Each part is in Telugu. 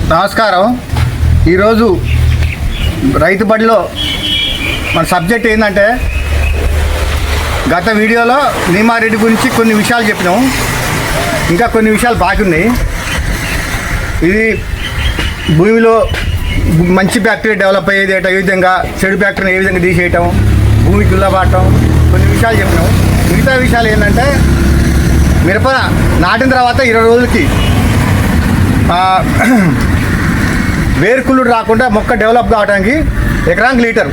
నమస్కారం. ఈరోజు రైతు బడిలో మన సబ్జెక్ట్ ఏంటంటే, గత వీడియోలో నీమారెడ్డి గురించి కొన్ని విషయాలు చెప్పినాం, ఇంకా కొన్ని విషయాలు బాకీ ఉన్నాయి. ఇది భూమిలో మంచి బ్యాక్టీరియా డెవలప్ అయ్యేది ఏ విధంగా, చెడు బ్యాక్టీరియాని ఏ విధంగా తీసేయటం, భూమి గుల్లబాటం, కొన్ని విషయాలు చెప్పినాం. మిగతా విషయాలు ఏంటంటే, మిరప నాటిన తర్వాత 20 రోజులకి వేరుకుళ్ళుడు రాకుండా మొక్క డెవలప్ కావడానికి ఎకరానికి లీటరు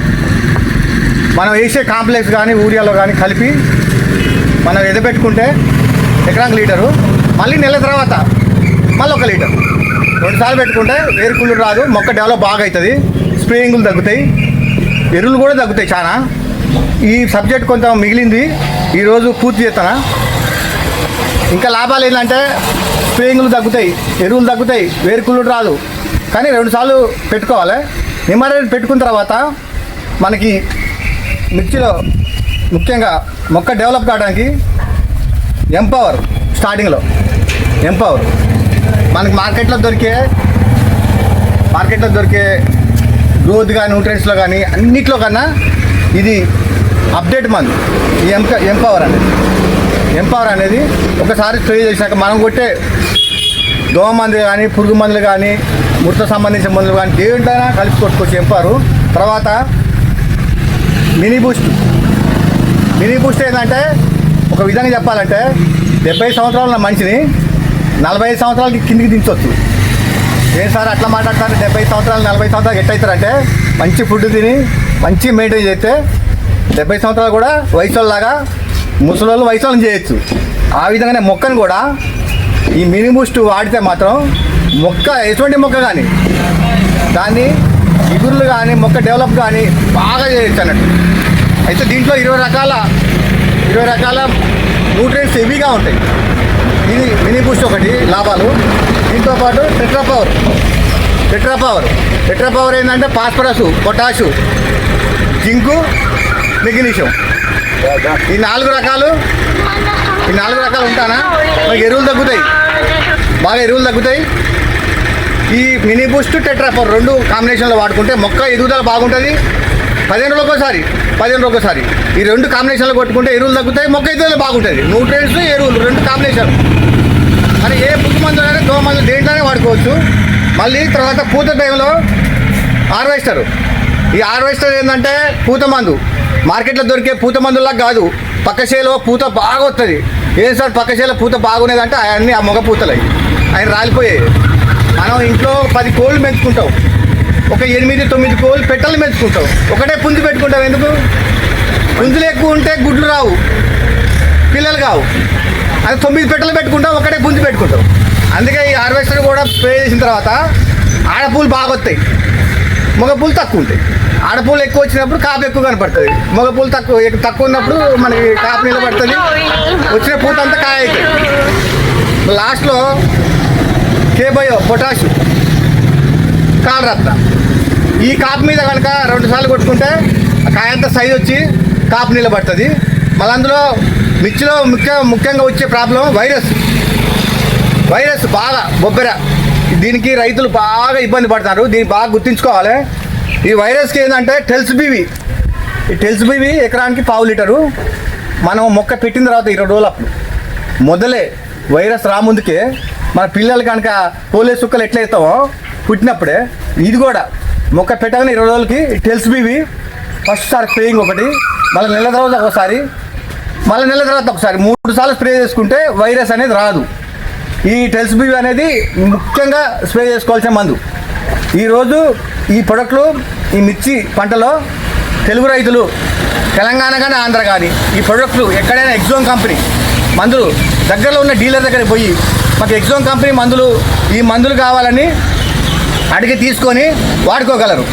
మనం వేసే కాంప్లెక్స్ కానీ యూరియాలో కానీ కలిపి మనం ఎదపెట్టుకుంటే ఎకరానికి లీటరు, మళ్ళీ నెల తర్వాత మళ్ళీ 1 లీటర్ 2 సార్లు పెట్టుకుంటే వేరుకుళ్ళుడు రాదు, మొక్క డెవలప్ బాగా అవుతుంది, స్ప్రేయింగులు తగ్గుతాయి, ఎరువులు కూడా తగ్గుతాయి చాలా. ఈ సబ్జెక్ట్ కొంచెం మిగిలింది, ఈరోజు పూర్తి చేస్తాను. ఇంకా లాభాలు ఏంటంటే, స్ప్రేయింగులు తగ్గుతాయి, ఎరువులు తగ్గుతాయి, వేరుకుళ్ళుడు రాదు, కానీ 2 సార్లు పెట్టుకోవాలి. నిమ్మరెడ్డి పెట్టుకున్న తర్వాత మనకి మిర్చిలో ముఖ్యంగా మొక్క డెవలప్ కావడానికి ఎంపవర్, స్టార్టింగ్లో ఎంపవర్ మనకి మార్కెట్లో దొరికే గ్రోత్ కానీ న్యూట్రియంట్స్లో కానీ అన్నిట్లో కన్నా ఇది అప్డేట్ మందు. ఈ ఎంపవర్ అనేది ఒకసారి స్ప్రే చేసినాక మనం కొట్టే దోమ మందులు కానీ పురుగు మందులు కానీ ముడత సంబంధించిన మందులు కానీ దేంటైనా కలిపి కొట్టుకోవచ్చు ఎంపవర్. తర్వాత మినీ బూస్ట్ ఏంటంటే, ఒక విధంగా చెప్పాలంటే 70 సంవత్సరాల మనిషిని 45 సంవత్సరాలకి కిందికి దించవచ్చు. ఏం సార్ అట్లా మాట్లాడతారు, 70 సంవత్సరాలు 40 సంవత్సరాలు ఎట్లయితారంటే, మంచి ఫుడ్ తిని మంచి మెయింటైన్ చేస్తే 70 సంవత్సరాలు కూడా వయసులాగా ముసలోళ్ళు వయసులను చేయొచ్చు. ఆ విధంగానే మొక్కను కూడా ఈ మినీ బూస్ట్ వాడితే మాత్రం మొక్క ఎటువంటి మొక్క కానీ దాన్ని ఇగుర్లు కానీ మొక్క డెవలప్ కానీ బాగా చేయొచ్చు అన్నట్టు. అయితే దీంట్లో 20 రకాల న్యూట్రియంట్స్ హెవీగా ఉంటాయి. ఇది మినీ బూస్ట్ ఒకటి లాభాలు. దీంతో పాటు టెట్రాపవర్ ఏంటంటే ఫాస్ఫరస్, పొటాషు, జింకు, మెగ్నీషియం, ఈ 4 రకాలు ఉంటానా మనకి బాగా ఎరువులు తగ్గుతాయి. ఈ మినీ బూస్ట్ టెట్రాపవర్ 2 కాంబినేషన్లో వాడుకుంటే మొక్క ఎదుగుదల బాగుంటుంది. 15 రోజులు ఒకసారి ఈ 2 కాంబినేషన్లో కొట్టుకుంటే ఎరువులు తగ్గుతాయి, మొక్క ఎదుగుదల బాగుంటుంది. న్యూట్రియంట్స్, ఎరువులు 2 కాంబినేషన్. మరి ఏ పురుగు మందులు కానీ దోమ మందులు దేంట్లోనే వాడుకోవచ్చు. మళ్ళీ తర్వాత పూత టైంలో ఈ హార్వెస్టర్ ఏంటంటే పూత మందు, మార్కెట్లో దొరికే పూత మందులా కాదు, పక్క చేలో పూత బాగా వస్తుంది. ఏం సార్ పక్క చేలో పూత బాగునేదంటే అవన్నీ ఆ మొగ పూతలు ఆయన రాలిపోయాయి. మనం ఇంట్లో 10 కోళ్ళు పెంచుకుంటాం, ఒక 8-9 కోళ్ళు పెట్టలు పెంచుకుంటాం, ఒకటే పుంజు పెట్టుకుంటాం. ఎందుకు? పుంజులు ఎక్కువ ఉంటే గుడ్లు రావు, పిల్లలు కావు. అది 9 పెట్టలు పెట్టుకుంటాం, ఒకటే పుంజు పెట్టుకుంటాం. అందుకే ఈ హార్వెస్టర్ కూడా స్ప్రే చేసిన తర్వాత ఆడపూలు బాగా వస్తాయి, మగ పూలు తక్కువ ఉంటాయి. ఆడపూలు ఎక్కువ వచ్చినప్పుడు కాపు ఎక్కువ కనపడుతుంది, మగ పూలు తక్కువ ఉన్నప్పుడు మనకి కాపు నిలబడుతుంది, వచ్చిన పూత అంతా కాయ అవుతుంది. లాస్ట్లో కేబయో, పొటాషు, కాలరత్న ఈ కాపు మీద కనుక 2 సార్లు కొట్టుకుంటే కాయ అంతా సైజు వచ్చి కాపు నిలబడుతుంది. మళ్ళీ అందులో మిర్చిలో ముఖ్యంగా వచ్చే ప్రాబ్లం వైరస్ బాగా బొబ్బెర. దీనికి రైతులు బాగా ఇబ్బంది పడతారు, దీన్ని బాగా గుర్తుంచుకోవాలి. ఈ వైరస్కి ఏంటంటే టెల్స్ బీవి ఎకరానికి 1/2 లీటరు మనం మొక్క పెట్టిన తర్వాత 20 రోజులు అప్పుడు మొదలే వైరస్ రాముందుకే మన పిల్లలు కనుక పోలే సుక్కలు ఎట్లయితామో పుట్టినప్పుడే ఇది కూడా మొక్క పెట్టగానే 20 రోజులకి టెల్స్ బీవి ఫస్ట్ సారి స్ప్రేయింగ్ ఒకటి, మళ్ళీ నెల తర్వాత ఒకసారి, మళ్ళీ నెల తర్వాత ఒకసారి 3 సార్లు స్ప్రే చేసుకుంటే వైరస్ అనేది రాదు. ఈ టెల్స్ బీవి అనేది ముఖ్యంగా స్ప్రే చేసుకోవాల్సిన మందు. ఈరోజు ఈ ప్రొడక్ట్లు ఈ మిర్చి పంటలో తెలుగు రైతులు తెలంగాణ కానీ ఆంధ్ర కానీ ఈ ప్రొడక్ట్లు ఎక్కడైనా ఎగ్జోన్ కంపెనీ మందులు దగ్గరలో ఉన్న డీలర్ దగ్గరికి పోయి మాకు ఎగ్జోన్ కంపెనీ ఈ మందులు కావాలని అడిగి తీసుకొని వాడుకోగలరు.